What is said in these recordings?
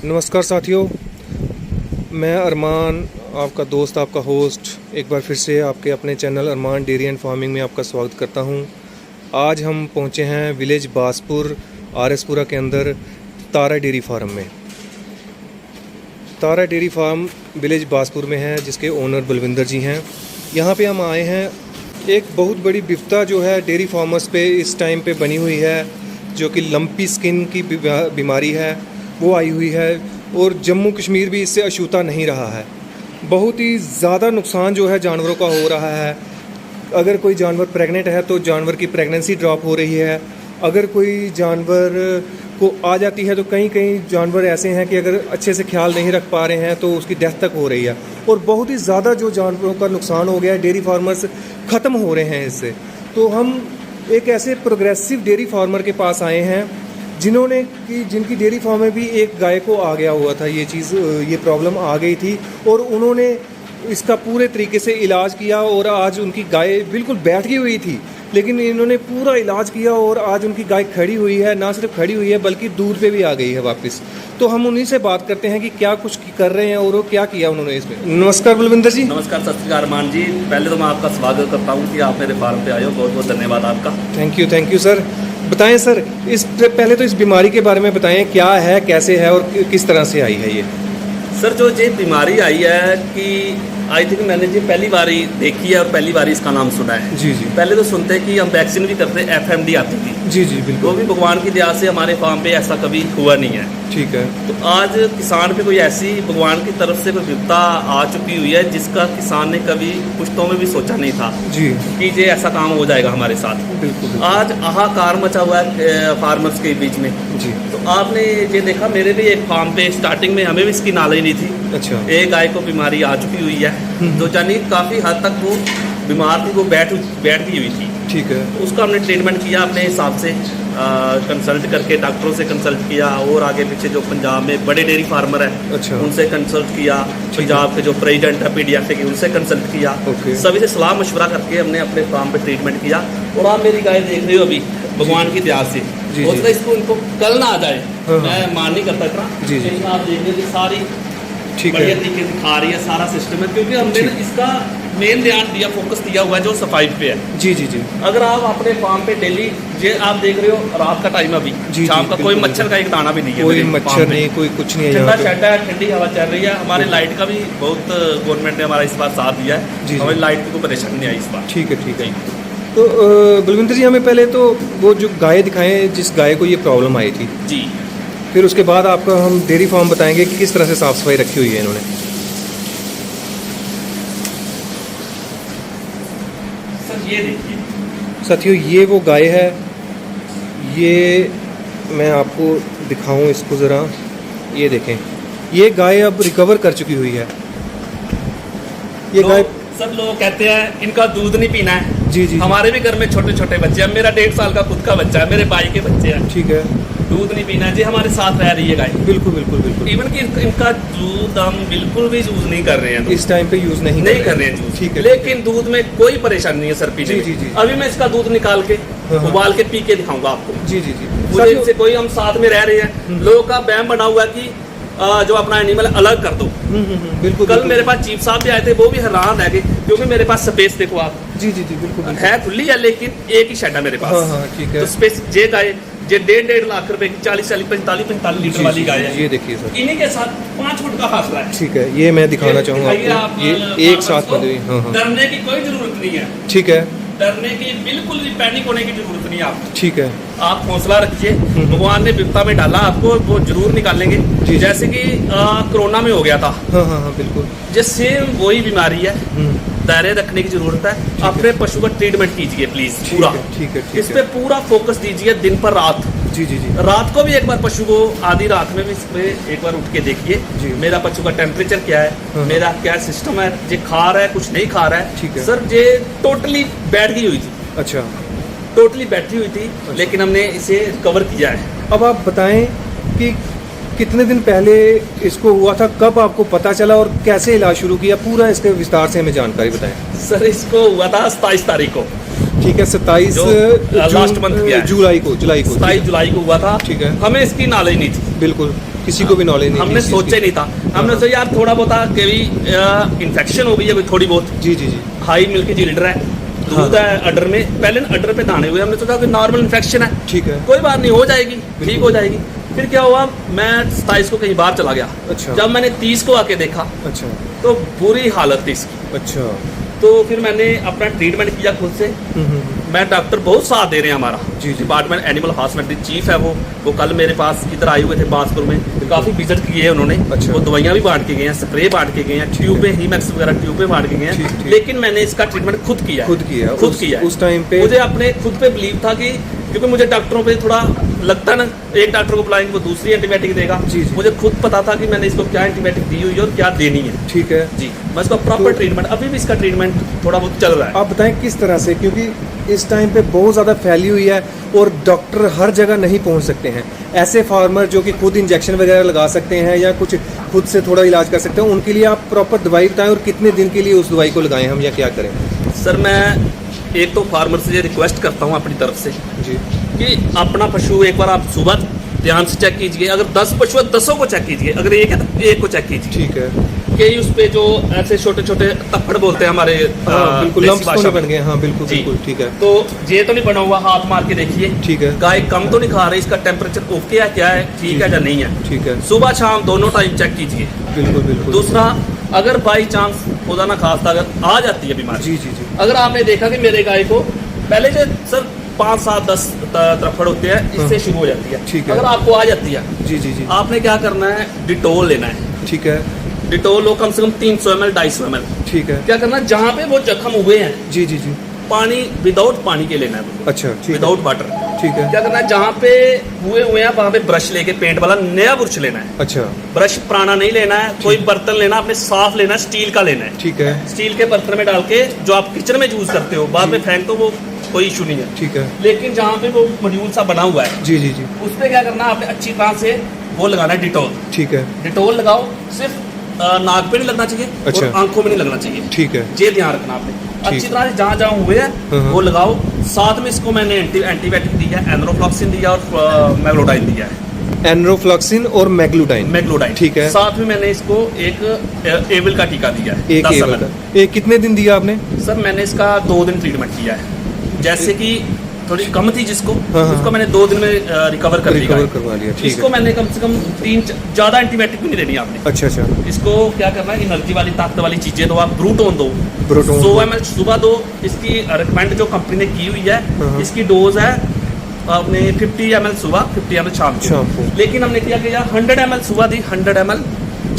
नमस्कार साथियों, मैं अरमान, आपका दोस्त, आपका होस्ट, एक बार फिर से आपके अपने channel Armaan dairy and farming में आपका स्वागत करता हूं। आज हम पहुंचे हैं विलेज बासपुर आरएसपुरा के अंदर तारा डेयरी फार्म में। तारा डेयरी फार्म विलेज बासपुर में है, जिसके ओनर बलविंदर जी हैं। यहां पे हम आए हैं। एक बहुत बड़ी विपदा जो है डेयरी फार्मर्स पे इस टाइम पे बनी हुई है, जो कि लंपी स्किन की बीमारी है, वो आई हुई है और जम्मू कश्मीर भी इससे अछूता नहीं रहा है। बहुत ही ज़्यादा नुकसान जो है जानवरों का हो रहा है। अगर कोई जानवर प्रेग्नेंट है तो जानवर की प्रेगनेंसी ड्रॉप हो रही है। अगर कोई जानवर को आ जाती है तो कई जानवर ऐसे हैं कि अगर अच्छे से ख्याल नहीं रख पा रहे हैं तो उसकी डेथ तक हो रही है। और बहुत ही ज़्यादा जो जानवरों का नुकसान हो गया है, डेयरी फार्मर्स ख़त्म हो रहे हैं इससे। तो हम एक ऐसे प्रोग्रेसिव डेयरी फार्मर के पास आए हैं जिनकी डेयरी फार्म में भी एक गाय को आ गया हुआ था, ये प्रॉब्लम आ गई थी और उन्होंने इसका पूरे तरीके से इलाज किया और आज उनकी गाय बिल्कुल बैठ गई हुई थी, लेकिन इन्होंने पूरा इलाज किया और आज उनकी गाय खड़ी हुई है। ना सिर्फ खड़ी हुई है बल्कि दूध पे भी आ गई है वापस। तो हम उन्हीं से बात करते हैं कि क्या कुछ कर रहे हैं और वो क्या किया उन्होंने इसमें। नमस्कार बलविंदर जी। नमस्कार, सत श्री अकाल अरमान जी। पहले तो मैं आपका स्वागत करता हूँ कि आप मेरे फार्म पे आए हो। बहुत बहुत धन्यवाद आपका। Thank you sir. बताएं सर, पहले तो इस बीमारी के बारे में बताएं, क्या है, कैसे है और किस तरह से आई है ये। सर, जो ये बीमारी आई है कि आई थिंक मैंने जी पहली बार ही देखी है और पहली बार इसका नाम सुना है। जी। पहले तो सुनते हैं कि हम वैक्सीन भी करते, FMD आती थी। जी बिल्कुल। वो भी भगवान की दया से हमारे फार्म पे ऐसा कभी हुआ नहीं है। ठीक है। तो आज किसान पे कोई ऐसी भगवान की तरफ से कोई विपदा आ चुकी हुई है जिसका किसान ने कभी पुश्तों में भी सोचा नहीं था जी कि ये ऐसा काम हो जाएगा हमारे साथ। बिल्कुल। आज हाहाकार मचा हुआ है फार्मर्स के बीच में। जी। तो आपने ये देखा, मेरे भी एक फार्म पे स्टार्टिंग में हमें भी इसकी नॉलेज नहीं थी। अच्छा। एक गाय को बीमारी आ चुकी हुई है, तो यानी काफ़ी हद तक वो बीमार थी, वो बैठ गई हुई थी। ठीक है। तो उसका हमने ट्रीटमेंट किया अपने हिसाब से, कंसल्ट करके डॉक्टरों से कंसल्ट किया और आगे पीछे जो पंजाब में बड़े डेयरी फार्मर हैं, अच्छा, उनसे कंसल्ट किया। पंजाब के जो प्रेसिडेंट है पीडीएफए के, उनसे कंसल्ट किया। सभी से सलाह मशवरा करके हमने अपने फार्म पे ट्रीटमेंट किया। और आप मेरी गाय देख रहे हो अभी, भगवान की दया से हो सकता है इसको इनको कल ना आ जाए। मैं मान नहीं करता इतना। लेकिन आप देख रहे सारी बढ़िया तरीके से खा रही है, सारा सिस्टम है, क्योंकि हमने इसका मेन ध्यान दिया, फोकस दिया हुआ है जो सफाई पे है। जी। अगर आप अपने फार्म पे डेली, ये आप देख रहे हो रात का टाइम अभी, शाम का, कोई मच्छर का एक दाना भी नहीं है, कोई मच्छर नहीं, कोई कुछ नहीं है। ठंडा शेड है, ठंडी हवा चल रही है। हमारे लाइट का भी बहुत गवर्नमेंट ने हमारा इस बार साथ दिया है, हमें लाइट की कोई परेशानी नहीं आई इस बार। ठीक है। तो बलविंदर जी, हमें पहले तो वो जो गाय दिखाएं जिस गाय को ये प्रॉब्लम आई थी जी, फिर उसके बाद आपका हम डेयरी फार्म बताएंगे कि किस तरह से साफ़ सफाई रखी हुई है इन्होंने। सर ये देखिए साथियों, ये वो गाय है। ये मैं आपको दिखाऊं इसको ज़रा, ये देखें, ये गाय अब रिकवर कर चुकी हुई है। ये गाय, सब लोग कहते हैं इनका दूध नहीं पीना है। जी। हमारे भी घर में छोटे छोटे बच्चे हैं। मेरा 1.5 साल का खुद का बच्चा है, मेरे भाई के बच्चे हैं। ठीक है। दूध नहीं पीना है जी, हमारे साथ रह रही है गाय। बिल्कुल। इवन कि इनका दूध हम बिल्कुल भी यूज नहीं कर रहे हैं, इस टाइम पे यूज नहीं कर रहे हैं। ठीक है। लेकिन दूध में कोई परेशानी नहीं है सर पीने में। जी। अभी मैं इसका दूध निकाल के उबाल के पी के दिखाऊंगा आपको। जी। मुझे इनसे कोई, हम साथ में रह रहे हैं। लोगों का बैम बना हुआ है कि जो अपना एनिमल अलग कर दो। बिल्कुल। कल मेरे पास चीफ साहब भी आए थे, वो भी हैरान रह गए, क्योंकि मेरे पास स्पेस देखो आप। जी बिल्कुल है, खुली है, लेकिन एक ही शेड है मेरे पास। हाँ, ठीक है। तो स्पेस जे गाय, जे 1.5 लाख रुपए की 40-45 लीटर वाली गाय है। ये देखिए सर, इन्हीं के साथ 5 फुट का फासला है। ठीक है, ये मैं दिखाना चाहूँगा आपको। ये एक साथ में। हाँ। डरने की कोई जरूरत नहीं है। ठीक है। डरने की बिल्कुल भी, पैनिक होने की जरूरत नहीं है आपको। ठीक है। आप हौसला रखिए, भगवान ने विपदा में डाला आपको, वो जरूर निकालेंगे। जैसे कि कोरोना में हो गया था। हाँ, बिल्कुल। जो सेम वही बीमारी है, दायरे रखने की जरूरत है। अपने पशु का ट्रीटमेंट कीजिए प्लीज पूरा। ठीक है। इस पे पूरा फोकस दीजिए, दिन पर रात। जी। रात को भी एक बार पशु को, आधी रात में भी इस पे एक बार उठ के देखिए मेरा पशु का टेम्परेचर क्या है, मेरा क्या सिस्टम है, ये खा रहा है, कुछ नहीं खा रहा है। ठीक है सर, ये टोटली बैठ गई हुई थी। अच्छा। टोटली बैठी हुई थी। अच्छा। लेकिन हमने इसे रिकवर किया है। अब आप बताएं कि कितने दिन पहले इसको हुआ था, कब आपको पता चला और कैसे इलाज शुरू किया, पूरा इसके विस्तार से हमें जानकारी बताएं। सर, इसको हुआ था 27 तारीख को। ठीक है, 27 लास्ट मंथ किया है, जुलाई को 27 जुलाई को हुआ था। ठीक है। हमें इसकी नॉलेज नहीं थी, बिल्कुल किसी को भी नॉलेज नहीं, हमने सोचा नहीं था। हमने सोचा यार थोड़ा बहुत कभी इन्फेक्शन हो गई है कोई थोड़ी बहुत, जी जी जी, हाई मिल्क जिल्डर है, दूध है अडर में, पहले अडर पे दाने हुए, हमने सोचा कि नॉर्मल इन्फेक्शन है, ठीक है, कोई बात नहीं, हो जाएगी, ठीक हो जाएगी। फिर क्या हुआ, मैं 27 को कहीं बाहर चला गया। अच्छा। जब मैंने 30 को आके देखा अच्छा तो बुरी हालत थी इसकी। अच्छा, तो फिर मैंने अपना ट्रीटमेंट किया खुद से। मैं डॉक्टर बहुत साथ दे रहे हैं हमारा, जी, जी। डिपार्टमेंट एनिमल हॉस्पिटल चीफ है वो कल मेरे पास इधर आए हुए थे बांसपुर में, काफ़ी विजिट किए हैं उन्होंने। अच्छा। वो दवाइयाँ भी बांट के गए हैं, स्प्रे बांट के गए हैं, ट्यूबें हीमैक्स वगैरह ट्यूबें बांट के गए ठीक, हैं, ठीक। लेकिन मैंने इसका ट्रीटमेंट खुद किया है। खुद किया है। उस टाइम पे मुझे अपने खुद पे बिलीव था कि, क्योंकि मुझे डॉक्टरों पे थोड़ा लगता है ना, एक डॉक्टर को बुलाएंगे वो दूसरी एंटीबायोटिक देगा, जी, जी। मुझे खुद पता था कि मैंने इसको क्या एंटीबायोटिक दी हुई है और क्या देनी है। ठीक है जी, मैं इसका प्रॉपर ट्रीटमेंट, अभी भी इसका ट्रीटमेंट थोड़ा बहुत चल रहा है। आप बताएं किस तरह से, क्योंकि इस टाइम पे बहुत ज़्यादा फैली हुई है और डॉक्टर हर जगह नहीं पहुंच सकते हैं। ऐसे फार्मर जो कि खुद इंजेक्शन वगैरह लगा सकते हैं या कुछ खुद से थोड़ा इलाज कर सकते हैं, उनके लिए आप प्रॉपर दवाई बताएं और कितने दिन के लिए उस दवाई को लगाएं हम, या क्या करें? सर मैं एक तो फार्मर से ये रिक्वेस्ट करता हूँ अपनी तरफ से जी कि अपना पशु एक बार आप सुबह ध्यान से चेक कीजिए। अगर 10 पशु है 10 को चेक कीजिए, अगर एक है तो एक को चेक कीजिए। ठीक है, कि उस पे जो ऐसे छोटे छोटे तप्पड़ बोलते हैं हमारे, बिल्कुल देसी लम्प्स तो भाषा नहीं में। बन गए, हाँ बिल्कुल जी। बिल्कुल, ठीक है, तो ये तो नहीं बना हुआ, हाथ मार के देखिए, ठीक है, गाय कम तो नहीं खा रही, इसका टेम्परेचर ओके है, क्या है, ठीक है या नहीं है। ठीक है, सुबह शाम दोनों टाइम चेक कीजिए। बिल्कुल बिल्कुल। दूसरा, अगर बाई चांस खुदा ना खास्ता अगर आ जाती है बीमारी, जी जी जी, अगर आपने देखा कि मेरे गाय को पहले जो सर 5 7 10 तरफड़ होते हैं, इससे शुरू हो जाती है। ठीक है। अगर आपको आ जाती है, जी जी जी, आपने क्या करना है, डिटोल लेना है। ठीक है, डिटोल लो कम से कम 300 ml 250 ml। ठीक है, क्या करना है, जहाँ पे वो जख्म हुए हैं, जी जी जी, पानी विदाउट पानी के लेना है, अच्छा ठीक है, विदाउट वाटर। ठीक है, क्या करना है, जहाँ पे हुए हैं वहाँ पे ब्रश लेके पेंट वाला नया ब्रश लेना है। अच्छा ब्रश पुराना नहीं लेना है, कोई बर्तन लेना अपने साफ लेना है, स्टील का लेना है। ठीक है, स्टील के बर्तन में डाल के जो आप किचन में यूज करते हो, बाद में फेंक दो, वो कोई इशू नहीं है। ठीक है, लेकिन जहाँ पे वो मॉड्यूल सा बना हुआ है, जी जी जी, उस पे क्या करना है, आपने अच्छी तरह से वो लगाना है डिटोल। ठीक है, डिटोल लगाओ, सिर्फ नाक पे नहीं लगना चाहिए अच्छा। और आंखों में नहीं लगना चाहिए। ठीक है, ये ध्यान रखना आपने, अच्छी तरह से जहाँ जहाँ हुए हाँ, हैं हाँ। वो लगाओ। साथ में इसको मैंने एंटीबायोटिक दिया है, एनरोफ्लॉक्सिन दिया और मैग्लोडाइन दिया है। एनरोफ्लॉक्सिन और मैग्लूडाइन, मैग्लोडाइन, ठीक है। साथ में मैंने इसको एक एविल का टीका दिया है, एक 10 एवल ml। का। एक कितने दिन दिया आपने? सर मैंने इसका 2 दिन ट्रीटमेंट किया है। जैसे कि थोड़ी कम थी जिसको, हाँ, हाँ। उसको मैंने 2 दिन में रिकवर कर रिकवर लिया। करवा लिया, ठीक इसको है, मैंने कम से कम 3 ज़्यादा एंटीबायोटिक भी नहीं देनी आपने। अच्छा अच्छा, इसको क्या करना है, एनर्जी वाली ताकत वाली चीजें दो, आप ब्रूटोन दो, ब्रूटोन 100 ml सुबह दो। इसकी रिकमेंड जो कंपनी ने की हुई है, हाँ। इसकी डोज है आपने 50 ml सुबह, 50 ml शाम शाम को। लेकिन हमने क्या किया, 100 ml सुबह दी, 100 ml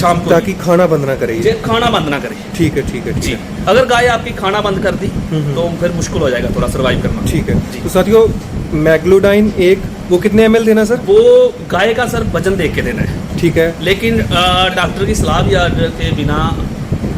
शाम को ताकि खाना बंद ना करे दी। ये। ये खाना बंद ना करे। ठीक है ठीक है ठीक जी, है, अगर गाय आपकी खाना बंद कर दी तो फिर मुश्किल हो जाएगा थोड़ा सर्वाइव करना। ठीक है। जी। तो साथियों, मैग्लूडाइन एक, वो कितने ml देना सर? वो गाय का सर वजन देख के देना है, ठीक है, लेकिन डॉक्टर की सलाह भी के बिना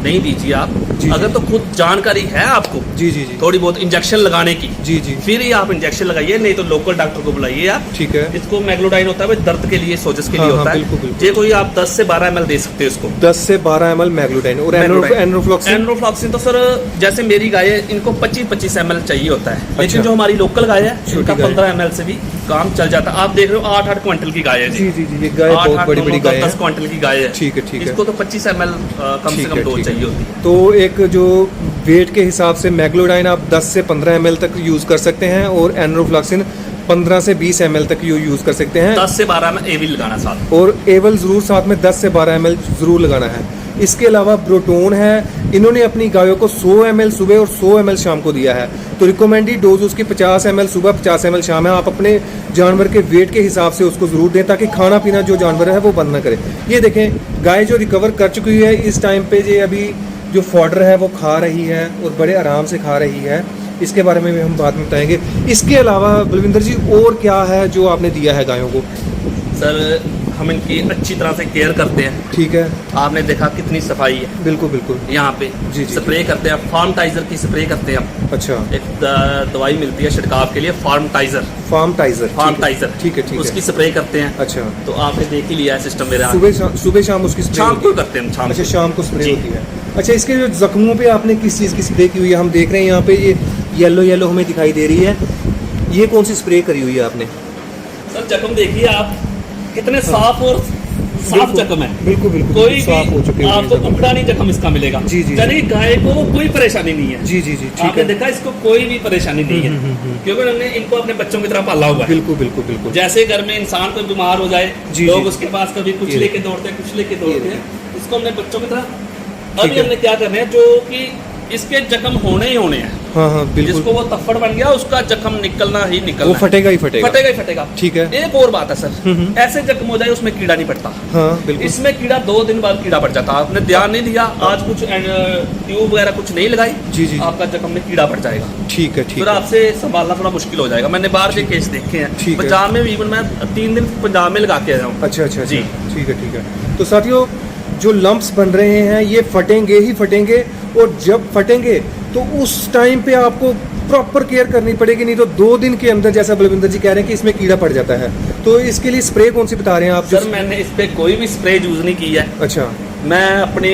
नहीं दीजिए आप। जी, अगर तो खुद जानकारी है आपको जी जी जी, थोड़ी बहुत इंजेक्शन लगाने की, जी जी, फिर ही आप इंजेक्शन लगाइए, नहीं तो लोकल डॉक्टर को बुलाइए आप। ठीक है, इसको मैग्लोडाइन होता है वो दर्द के लिए, सोजस के हाँ, लिए हाँ, होता है। बिल्कुल, बिल्कुल। ये कोई आप 10 से 12 ml दे सकते हो इसको। 10 से 12 ml मैग्लूडाइन और मैग्लोडाइन। एनरोफ्लॉक्सिन। एनरोफ्लॉक्सिन तो सर जैसे मेरी गाय है, इनको 25-25 ml चाहिए होता है, अच्छा। लेकिन जो हमारी लोकल गाय है छोटी इनका गाय। 15 ml से भी काम चल जाता है। आप देख रहे हो 8-8 क्विंटल की गाय है जी जी जी, ये गाय बहुत बड़ी बड़ी गाय 10 है। क्विंटल की गाय है। ठीक है ठीक है, इसको तो 25 ml कम से ठीक कम है, डोज ठीक है। चाहिए होती है। तो एक जो वेट के हिसाब से मैग्लोडाइन आप 10 से 15 ml तक यूज़ कर सकते हैं और एनरोफ्लॉक्सिन 15 से 20 ml तक यूज़ कर सकते हैं। 10 से 12 ml एविल लगाना साथ। और एवल ज़रूर साथ में 10 से 12 ml ज़रूर लगाना है। इसके अलावा ब्रोटोन है, इन्होंने अपनी गायों को 100 ml सुबह और 100 ml शाम को दिया है। तो रिकमेंडेड डोज उसकी 50 ml सुबह, 50 ml शाम है। आप अपने जानवर के वेट के हिसाब से उसको ज़रूर दें ताकि खाना पीना जो जानवर है वो बंद ना करे। ये देखें, गाय जो रिकवर कर चुकी है इस टाइम पे, ये अभी जो फॉडर है वो खा रही है और बड़े आराम से खा रही है। इसके बारे में भी हम बाद में बताएंगे। इसके अलावा बलविंदर जी और क्या है जो आपने दिया है गायों को? सर हम इनकी अच्छी तरह से केयर करते हैं। ठीक है, आपने देखा कितनी सफाई है बिल्कुल बिल्कुल, यहाँ पे। जी, जी, स्प्रे करते हैं, फार्म टाइजर की स्प्रे करते हैं हम। अच्छा, एक दवाई मिलती है छिड़काव के लिए, फार्म टाइजर। फार्म टाइजर, ठीक है, उसकी स्प्रे करते हैं। अच्छा, तो आपने देख ही लिया है सिस्टम मेरा। सुबह शाम उसकी स्प्रे शाम होती को है? करते हैं, शाम अच्छा, को। शाम को स्प्रे जी। होती है। अच्छा, इसके जो जख्मों पे आपने किस चीज़ की स्प्रे की हुई है? हम देख रहे हैं यहाँ पे येलो येलो हमें दिखाई दे रही है, ये कौन सी स्प्रे करी हुई है आपने? सर जख्म देखिए आप, कितने साफ और साफ जख्म है। बिल्कुल बिल्कुल कोई साफ हो चुके भी हैं आपको उखड़ा नहीं जख्म इसका मिलेगा। जी, जी, यानी कि गाय को कोई परेशानी नहीं है। जी जी जी ठीक आपने है। देखा इसको कोई भी परेशानी नहीं है, क्योंकि हमने इनको अपने बच्चों की तरह पाला हुआ है। बिल्कुल बिल्कुल बिल्कुल। जैसे घर में इंसान कोई बीमार हो जाए, जी, लोग जी। उसके पास कभी कुछ ये लेके दौड़ते हैं, कुछ लेके दौड़ते हैं, इसको हमने बच्चों की तरह अभी है। हमने क्या करना है, जो कि इसके जख्म होने ही होने हैं। हाँ हाँ बिल्कुल। जिसको वो तफ्फड़ बन गया उसका जख्म निकलना ही निकलना वो है। फटेगा ही फटेगा। फटेगा ही फटेगा। ठीक है। एक और बात है सर, ऐसे जख्म हो जाए उसमें कीड़ा नहीं पड़ता। हाँ बिल्कुल। इसमें कीड़ा 2 दिन बाद कीड़ा पड़ जाता है। आपने ध्यान नहीं दिया, आज कुछ ट्यूब वगैरह कुछ नहीं लगाई, जी जी आपका जख्म में कीड़ा पड़ जाएगा। ठीक है ठीक फिर है। आपसे संभालना थोड़ा मुश्किल हो जाएगा। मैंने बाहर के केस देखे हैं, ठीक है। पंजाब में भी इवन मैं 3 दिन पंजाब में लगा के आया हूँ। अच्छा अच्छा जी। ठीक है ठीक है। तो साथियों, जो लंप्स बन रहे हैं ये फटेंगे ही फटेंगे, और जब फटेंगे तो उस टाइम पे आपको प्रॉपर केयर करनी पड़ेगी, नहीं तो 2 दिन के अंदर, जैसा बलविंदर जी कह रहे हैं कि इसमें कीड़ा पड़ जाता है। तो इसके लिए स्प्रे कौन सी बता रहे हैं आप? सर मैंने इस पे कोई भी स्प्रे यूज नहीं की है। अच्छा मैं अपनी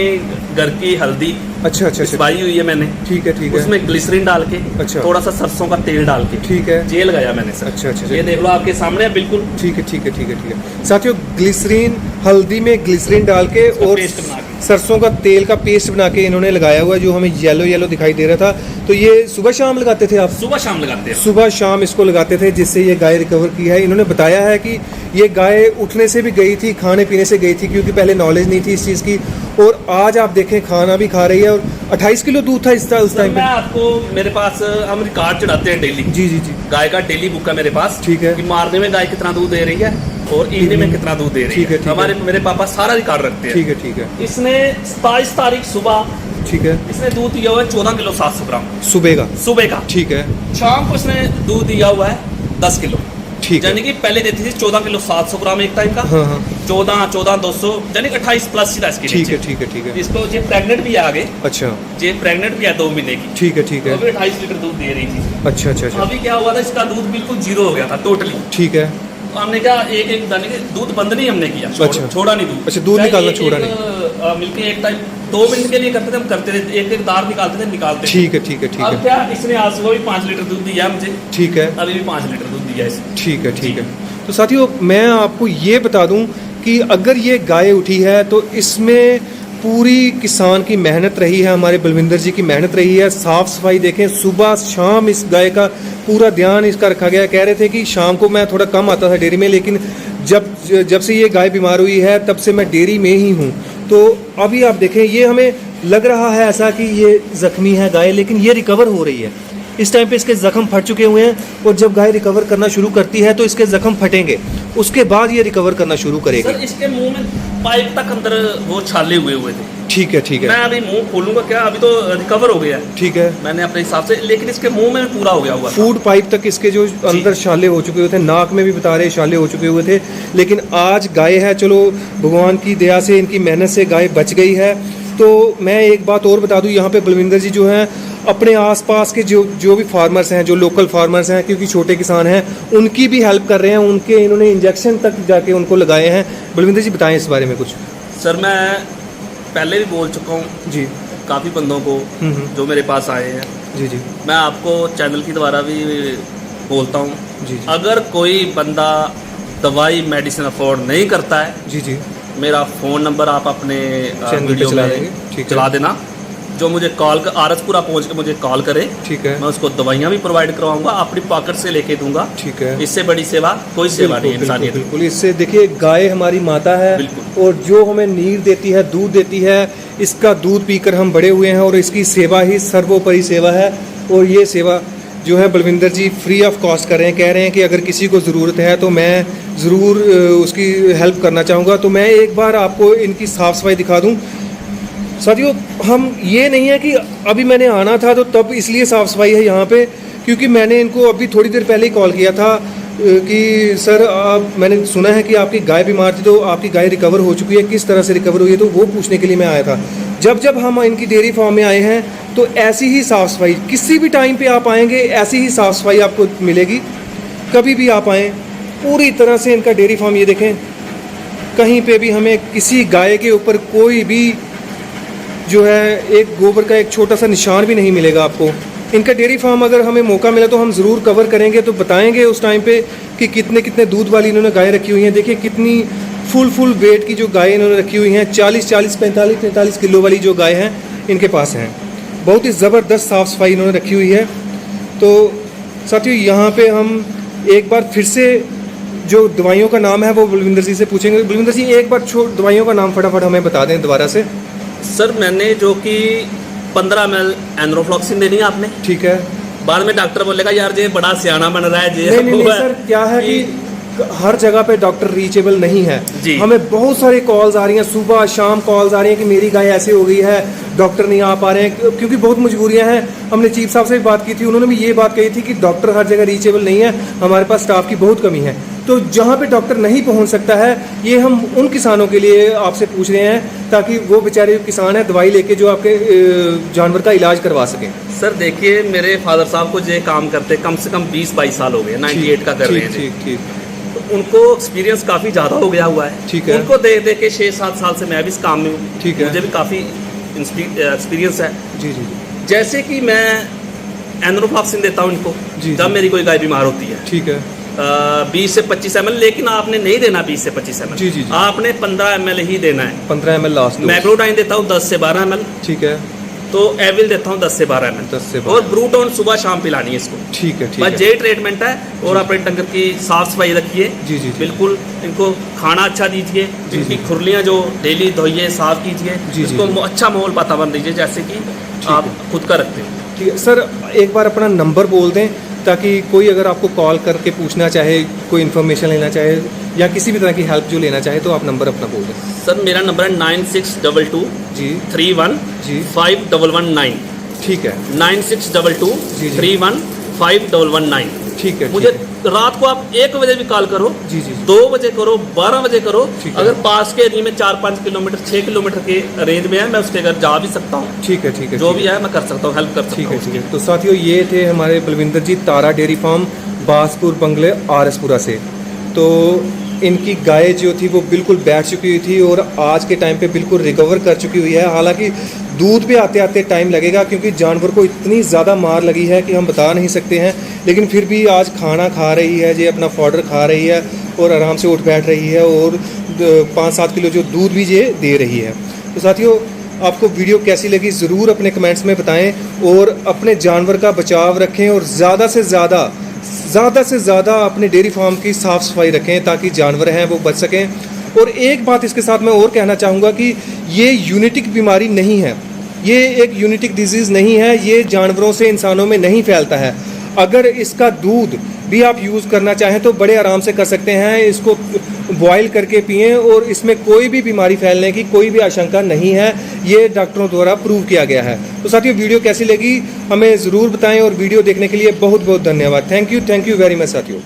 घर की हल्दी अच्छा अच्छा अच्छा पिसवाई हुई है मैंने, ठीक है ठीक है। उसमें ग्लिसरीन डाल के, अच्छा। थोड़ा सा सरसों का तेल डाल के, ठीक है। ये लगाया मैंने सर। अच्छा अच्छा ये देख लो आपके सामने है बिल्कुल। ठीक है ठीक है ठीक है ठीक है। साथियों, ग्लिसरीन, हल्दी में ग्लिसरीन डाल के और पेस्ट बना के, सरसों का तेल का पेस्ट बना के इन्होंने लगाया हुआ है, जो हमें येलो येलो दिखाई दे रहा था। तो ये सुबह शाम लगाते थे आप? सुबह शाम लगाते हैं। सुबह शाम इसको लगाते थे, जिससे ये गाय रिकवर की है। इन्होंने बताया है कि ये गाय उठने से भी गई थी, खाने पीने से गई थी, क्योंकि पहले नॉलेज नहीं थी इस चीज़ की, और आज आप देखें खाना भी खा रही है, और 28 किलो दूध था उस सर टाइम पे। मैं आपको, मेरे पास हम रिकॉर्ड चढ़ाते हैं डेली। जी जी जी गाय का डेली बुक है मेरे पास। ठीक है। कि मारने में गाय कितना दूध दे रही है और इवनिंग में कितना दूध दे रही ठीक है, है। ठीक है। हमारे मेरे पापा सारा रिकॉर्ड रखते हैं। ठीक है ठीक है इसने 27 तारीख सुबह ठीक है। इसने दूध दिया हुआ है 14 किलो 700 ग्राम सुबह का? सुबह का। ठीक है शाम को इसने दूध दिया हुआ है 10 किलो। ठीक है। यानी कि पहले देती थी 14 किलो 700 ग्राम एक टाइम का। हाँ हाँ 14 200 यानी कि 28 प्लस सीधा इसकी ठीक है नीचे। ठीक है ठीक है। इसको ये प्रेग्नेंट भी है आगे, अच्छा ये प्रेग्नेंट भी है 2 महीने की। ठीक है ठीक तो है। अभी 28 लीटर दूध दे रही थी। अच्छा अच्छा अच्छा अभी क्या हुआ था, इसका दूध बिल्कुल जीरो हो गया था टोटली। ठीक है। तो हमने क्या एक एक दाने के दूध बंद नहीं हमने किया, अच्छा। छोड़ा नहीं दूध। अच्छा, दूध चाहे निकालना एक- छोड़ा एक, मिल्की एक टाइम 2 मिनट के लिए करते थे, हम करते थे, एक एक दार निकालते थे, निकालते थे। ठीक है ठीक है ठीक अब है क्या, इसने आज सुबह भी 5 लीटर दूध दिया मुझे, ठीक है अभी भी 5 लीटर दूध दिया इसने। ठीक है ठीक है। तो साथियों, मैं आपको ये बता दूं कि अगर ये गाय उठी है तो इसमें पूरी किसान की मेहनत रही है, हमारे बलविंदर जी की मेहनत रही है। साफ़ सफाई देखें, सुबह शाम इस गाय का पूरा ध्यान इसका रखा गया। कह रहे थे कि शाम को मैं थोड़ा कम आता था डेयरी में, लेकिन जब से ये गाय बीमार हुई है तब से मैं डेयरी में ही हूँ। तो अभी आप देखें, ये हमें लग रहा है ऐसा कि ये ज़ख्मी है गाय, लेकिन ये रिकवर हो रही है। इस टाइम पे इसके ज़ख्म फट चुके हुए हैं, और जब गाय रिकवर करना शुरू करती है तो इसके ज़ख्म फटेंगे, उसके बाद ये रिकवर करना शुरू सर करेगी। इसके मुंह में पाइप तक अंदर वो छाले हुए हुए थे। ठीक है ठीक मैं है अभी मुंह खोलूंगा क्या, अभी तो रिकवर हो गया है ठीक है। मैंने अपने हिसाब से, लेकिन इसके मुंह में पूरा हो गया हुआ था। फूड पाइप तक इसके जो अंदर छाले हो चुके हुए थे, नाक में भी बता रहे छाले हो चुके हुए थे, लेकिन आज गाय है, चलो भगवान की दया से, इनकी मेहनत से गाय बच गई है। तो मैं एक बात और बता दूं, यहाँ पे बलविंदर जी जो हैं अपने आसपास के जो भी फार्मर्स हैं, जो लोकल फार्मर्स हैं, क्योंकि छोटे किसान हैं, उनकी भी हेल्प कर रहे हैं। उनके इन्होंने इंजेक्शन तक जाके उनको लगाए हैं। बलविंदर जी बताएं इस बारे में कुछ। सर मैं पहले भी बोल चुका हूँ जी काफ़ी बंदों को जो मेरे पास आए हैं, जी जी मैं आपको चैनल के द्वारा भी बोलता हूँ, जी जी अगर कोई बंदा दवाई मेडिसिन अफोर्ड नहीं करता है, जी जी मेरा फ़ोन नंबर आप अपने चैनल पे वीडियो चला में देंगे, ठीक है। चला देना। जो मुझे कॉल कर, आरसपुरा पहुँच के मुझे कॉल करे, ठीक है मैं उसको दवाइयाँ भी प्रोवाइड करवाऊंगा, अपनी पॉकेट से लेके दूंगा। ठीक है। इससे बड़ी सेवा कोई सेवा नहीं है बिल्कुल इंसानियत में। बिल्कुल। इससे देखिए, गाय हमारी माता है, बिल्कुल। और जो हमें नीर देती है, दूध देती है, इसका दूध पीकर हम बड़े हुए हैं, और इसकी सेवा ही सर्वोपरि सेवा है। और ये सेवा जो है बलविंदर जी फ्री ऑफ कॉस्ट कर रहे हैं। कह रहे हैं कि अगर किसी को ज़रूरत है तो मैं ज़रूर उसकी हेल्प करना चाहूँगा। तो मैं एक बार आपको इनकी साफ़ सफाई दिखा दूँ। साथियों, हम ये नहीं है कि अभी मैंने आना था तो तब इसलिए साफ़ सफाई है यहाँ पे, क्योंकि मैंने इनको अभी थोड़ी देर पहले ही कॉल किया था कि सर मैंने सुना है कि आपकी गाय बीमार थी, तो आपकी गाय रिकवर हो चुकी है, किस तरह से रिकवर हुई है, तो वो पूछने के लिए मैं आया था। जब हम इनकी डेयरी फार्म में आए हैं तो ऐसी ही साफ़ सफाई, किसी भी टाइम पे आप आएंगे ऐसी ही साफ़ सफाई आपको मिलेगी। कभी भी आप आएँ, पूरी तरह से इनका डेयरी फार्म, ये देखें, कहीं पे भी हमें किसी गाय के ऊपर कोई भी जो है एक गोबर का एक छोटा सा निशान भी नहीं मिलेगा आपको। इनका डेयरी फार्म अगर हमें मौका मिला तो हम ज़रूर कवर करेंगे, तो बताएंगे उस टाइम पे कि कितने कितने दूध वाली इन्होंने गाय रखी हुई हैं। देखिए कितनी फुल वेट की जो गाय इन्होंने रखी हुई हैं, 45 किलो वाली जो गाय हैं इनके पास हैं। बहुत ही ज़बरदस्त साफ़ सफाई इन्होंने रखी हुई है। तो साथियों यहाँ पे हम एक बार फिर से जो दवाइयों का नाम है वो बलविंदर जी से पूछेंगे। बलविंदर जी एक बार दवाइयों का नाम फटाफट हमें बता दें दोबारा से। सर मैंने जो कि 15 ml एनरोफ्लॉक्सिन देनी है आपने। ठीक है। बाद में डॉक्टर बोलेगा यार ये बड़ा सियाना बन रहा है ये। नहीं सर, क्या है कि हर जगह पे डॉक्टर रीचेबल नहीं है। हमें बहुत सारी कॉल्स आ रही हैं, सुबह शाम कॉल्स आ रही हैं कि मेरी गाय ऐसे हो गई है, डॉक्टर नहीं आ पा रहे हैं, क्योंकि बहुत मजबूरियां हैं। हमने चीफ साहब से भी बात की थी, उन्होंने भी ये बात कही थी कि डॉक्टर हर जगह रीचेबल नहीं है, हमारे पास स्टाफ की बहुत कमी है। तो जहाँ पे डॉक्टर नहीं पहुँच सकता है, ये हम उन किसानों के लिए आपसे पूछ रहे हैं ताकि वो बेचारे किसान हैं दवाई लेके जो आपके जानवर का इलाज करवा सकें। सर देखिए मेरे फादर साहब को ये काम करते कम से कम 20-22 साल हो गए, 98 का कर रहे हैं। ठीक। उनको एक्सपीरियंस काफ़ी ज़्यादा हो गया हुआ है। ठीक है। उनको देख के 6-7 साल से मैं भी इस काम में हूँ। ठीक है। मुझे भी काफ़ी एक्सपीरियंस है। जी। जैसे कि मैं एनरोफ्लॉक्सिन देता हूँ इनको जब मेरी कोई गाय बीमार होती है। ठीक है। 20 से 25 ml, लेकिन आपने नहीं देना 20 से 25 ml। जी। आपने 15 ml ही देना है। 15 ml लास्ट। मैक्रोडाइन देता हूँ 10 से 12 ml। ठीक है। तो एविल देता हूँ 10 से 12 ml। 10 से 12। और ब्रूटॉन सुबह शाम पिलानी है इसको। ठीक है। बस यही ट्रीटमेंट है। और अपने डंगर की साफ सफाई रखिए। जी। बिल्कुल इनको खाना अच्छा दीजिए, इनकी खुरलियाँ जो डेली धोइए, साफ कीजिए, इसको अच्छा माहौल वातावरण दीजिए जैसे कि आप खुद का रखते हो। ठीक है सर, एक बार अपना नंबर बोल दें ताकि कोई अगर आपको कॉल करके पूछना चाहे, कोई इन्फॉर्मेशन लेना चाहे या किसी भी तरह की हेल्प जो लेना चाहे, तो आप नंबर अपना बोल दें। सर मेरा नंबर है 9622 जी 31 जी 5119। ठीक है। 9622 31 5119। ठीक है। मुझे रात को आप 1 बजे भी कॉल करो, जी 2 बजे करो, 12 बजे करो। है। अगर पास के एरिया में 4-5 किलोमीटर 6 किलोमीटर के रेंज में है, मैं उसके घर जा भी सकता हूँ। ठीक है। जो भी है मैं कर सकता हूँ, हेल्प कर सकता हूँ। ठीक है। तो साथियों ये थे हमारे बलविंदर जी, तारा डेयरी फार्म, बासपुर बंगले, आरएसपुरा से। तो इनकी गाय जो थी वो बिल्कुल बैठ चुकी हुई थी और आज के टाइम पे बिल्कुल रिकवर कर चुकी हुई है। हालांकि दूध पे आते आते टाइम लगेगा क्योंकि जानवर को इतनी ज़्यादा मार लगी है कि हम बता नहीं सकते हैं, लेकिन फिर भी आज खाना खा रही है, ये अपना फॉडर खा रही है और आराम से उठ बैठ रही है और 5-7 किलो जो दूध भी ये दे रही है। तो साथियों आपको वीडियो कैसी लगी ज़रूर अपने कमेंट्स में बताएं और अपने जानवर का बचाव रखें और ज़्यादा से ज़्यादा अपने डेयरी फार्म की साफ़ सफाई रखें ताकि जानवर हैं वो बच सकें। और एक बात इसके साथ मैं और कहना चाहूँगा कि ये यूनिटिक बीमारी नहीं है, ये एक यूनिटिक डिजीज़ नहीं है, ये जानवरों से इंसानों में नहीं फैलता है। अगर इसका दूध भी आप यूज़ करना चाहें तो बड़े आराम से कर सकते हैं, इसको बॉयल करके पिएं और इसमें कोई भी बीमारी फैलने की कोई भी आशंका नहीं है, ये डॉक्टरों द्वारा प्रूव किया गया है। तो साथियों वीडियो कैसी लगी हमें ज़रूर बताएं और वीडियो देखने के लिए बहुत बहुत धन्यवाद। थैंक यू वेरी मच साथियों।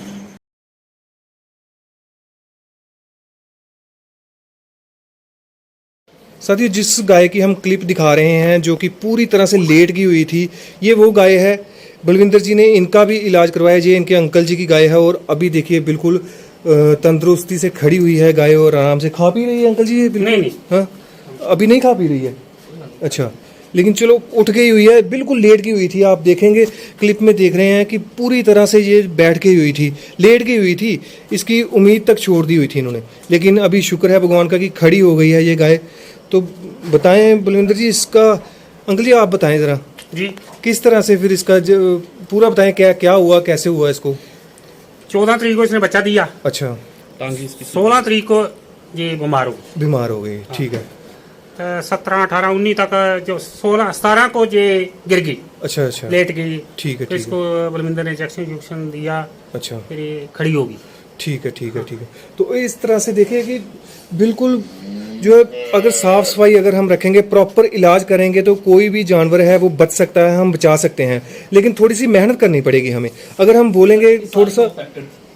साथियों जिस गाय की हम क्लिप दिखा रहे हैं जो कि पूरी तरह से लेट गई हुई थी, ये वो गाय है। बलविंदर जी ने इनका भी इलाज करवाया, ये इनके अंकल जी की गाय है और अभी देखिए बिल्कुल तंदुरुस्ती से खड़ी हुई है गाय और आराम से खा पी रही है। अंकल जी ये नहीं। हाँ अभी नहीं खा पी रही है, अच्छा, लेकिन चलो उठ गई हुई है, बिल्कुल लेट गई हुई थी। आप देखेंगे क्लिप में देख रहे हैं कि पूरी तरह से ये बैठ गई हुई थी, लेट गई हुई थी, इसकी उम्मीद तक छोड़ दी हुई थी इन्होंने, लेकिन अभी शुक्र है भगवान का कि खड़ी हो गई है ये गाय। तो बताएं बलविंदर जी, इसका अंकल जी आप बताएं ज़रा जी किस तरह से फिर इसका पूरा बताएं, क्या हुआ, कैसे हुआ इसको। 14 तारीख को इसने बच्चा दिया। अच्छा। 16 तारीख को ये बीमार हो गई। ठीक है। 17, 18, 19 तक जो 16, 17 को ये गिर गई। अच्छा लेट गई। ठीक है। तो इसको बलविंदर ने इंजेक्शन दिया। अच्छा। फिर ये खड़ी होगी। ठीक है। तो इस तरह से देखिए कि बिल्कुल जो है अगर साफ सफाई अगर हम रखेंगे, प्रॉपर इलाज करेंगे तो कोई भी जानवर है वो बच सकता है, हम बचा सकते हैं, लेकिन थोड़ी सी मेहनत करनी पड़ेगी हमें। अगर हम बोलेंगे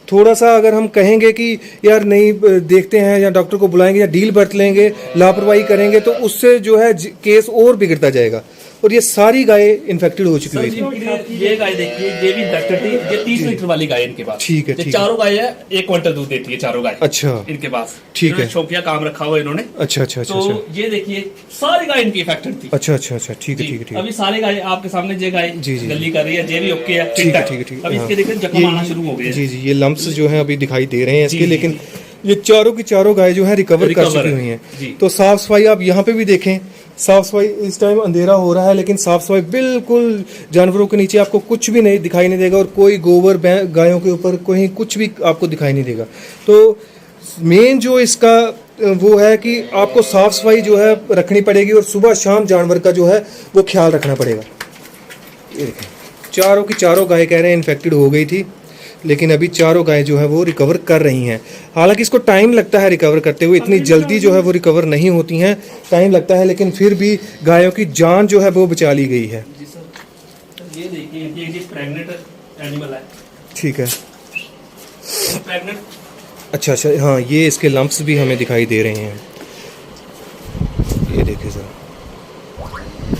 थोड़ा सा अगर हम कहेंगे कि यार नहीं देखते हैं या डॉक्टर को बुलाएंगे या डील बरत लेंगे, लापरवाही करेंगे तो उससे जो है केस और बिगड़ता जाएगा। और ये सारी गाय इन्फेक्टेड हो चुकी सर हुई थी। जी, ये गाय देखिए, ये भी इंफेक्टेड थी। ये 30 लीटर वाली गाय इनके पास। ठीक है, ये ठीक है। चारों गाय है 1 क्विंटल दूध देती है चारों गाय। अच्छा, इनके पास ठीक है। इन्होंने शौकिया काम रखा हुआ इन्होंने। अच्छा अच्छा अच्छा तो अच्छा ये देखिए सारी गाय इनकी इफेक्टेड थी। अच्छा अच्छा अच्छा, ठीक है जी, ठीक है ठीक है। अभी सारी गाय आपके सामने जे गाय जी, जी, गली कर रही है, जे भी ओके है, ठीक है ठीक है ठीक है। अब हाँ। इसके देखिए जख्म आना शुरू हो गए हैं। जी जी, ये लम्प्स जो हैं अभी दिखाई दे रहे हैं इसके, जी, जी, लेकिन ये चारों की चारों गाय जो है रिकवर कर रिकवर चुकी है। हुई हैं। जी। तो साफ सफाई आप यहाँ पे भी देखें, साफ सफाई इस टाइम अंधेरा हो रहा है लेकिन साफ सफाई बिल्कुल, जानवरों के नीचे आपको कुछ भी नहीं दिखाई नहीं देगा और कोई गोबर गायों के ऊपर कोई कुछ भी आपको दिखाई नहीं देगा। तो मेन जो इसका वो है कि आपको साफ सफाई जो है रखनी पड़ेगी और सुबह शाम जानवर का जो है वो ख्याल रखना पड़ेगा। ये देखें, चारों की चारों गाय कह रहे हैं इन्फेक्टेड हो गई थी, लेकिन अभी चारों गाय जो है वो रिकवर कर रही हैं। हालांकि इसको टाइम लगता है रिकवर करते हुए, इतनी जल्दी जो है वो रिकवर नहीं होती हैं, टाइम लगता है, लेकिन फिर भी गायों की जान जो है वो बचा ली गई है। जी सर, ये देखिए ये प्रेग्नेंट एनिमल है। ठीक है, प्रेग्नेंट। अच्छा अच्छा, हाँ ये इसके लम्प्स भी हमें दिखाई दे रहे हैं, ये देखिए सर।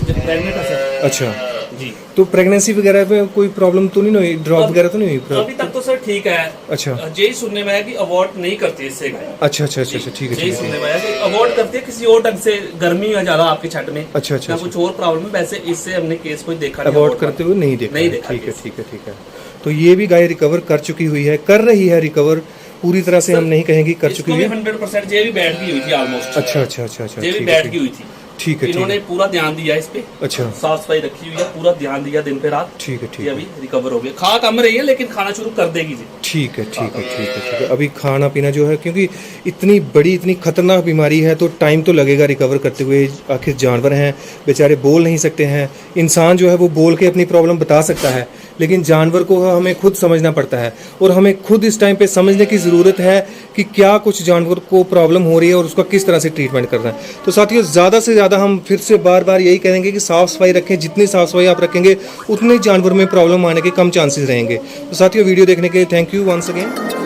प्रेग्नेंट है सर। अच्छा, जी। तो प्रेगनेंसी वगैरह में कोई प्रॉब्लम तो नहीं हुई, ड्रॉप वगैरह तो नहीं हुई? अभी तक तो सर ठीक है। अच्छा यही सुनने में आया कि अवॉर्ड नहीं करती इससे गाय। अच्छा अच्छा अच्छा अच्छा, ठीक है यही ठीक सुनने है। में आया कि अवॉर्ड करती है किसी और ढंग से, गर्मी है ज्यादा आपकी छठ में, अच्छा अच्छा या अच्छा, कुछ और प्रॉब्लम है, वैसे इससे हमने केस कोई देखा नहीं। अवॉर्ड करते हुए नहीं देखा नहीं है। देखा ठीक है केस। ठीक है ठीक है। तो ये भी गाय रिकवर कर चुकी हुई है, कर रही है रिकवर, पूरी तरह से हम नहीं कहेंगे कर चुकी हुई है। 100% ये भी बैठ गई हुई थी ऑलमोस्ट। अच्छा अच्छा अच्छा अच्छा, ये भी ठीक बैठ है गई हुई थी। ठीक है ठीक इन्होंने है पूरा ध्यान दिया इस पे, अच्छा, साफ सफाई रखी हुई है, पूरा ध्यान दिया दिन पे रात। ठीक है ठीक ये है अभी रिकवर हो गया, खा कम रही है लेकिन खाना शुरू कर देगी जी। ठीक है ठीक है ठीक है ठीक है। अभी खाना पीना जो है, क्योंकि इतनी बड़ी इतनी खतरनाक बीमारी है तो टाइम तो लगेगा रिकवर करते हुए। आखिर जानवर हैं बेचारे, बोल नहीं सकते हैं। इंसान जो है वो बोल के अपनी प्रॉब्लम बता सकता है, लेकिन जानवर को हमें खुद समझना पड़ता है और हमें खुद इस टाइम पे समझने की ज़रूरत है कि क्या कुछ जानवर को प्रॉब्लम हो रही है और उसका किस तरह से ट्रीटमेंट करना है। तो साथियों, ज़्यादा से ज़्यादा हम फिर से बार बार यही कहेंगे कि साफ़ सफाई रखें, जितनी साफ़ सफाई आप रखेंगे उतने जानवर में प्रॉब्लम आने के कम चांसेस रहेंगे। तो साथियों, वीडियो देखने के लिए थैंक यू वंस अगेन।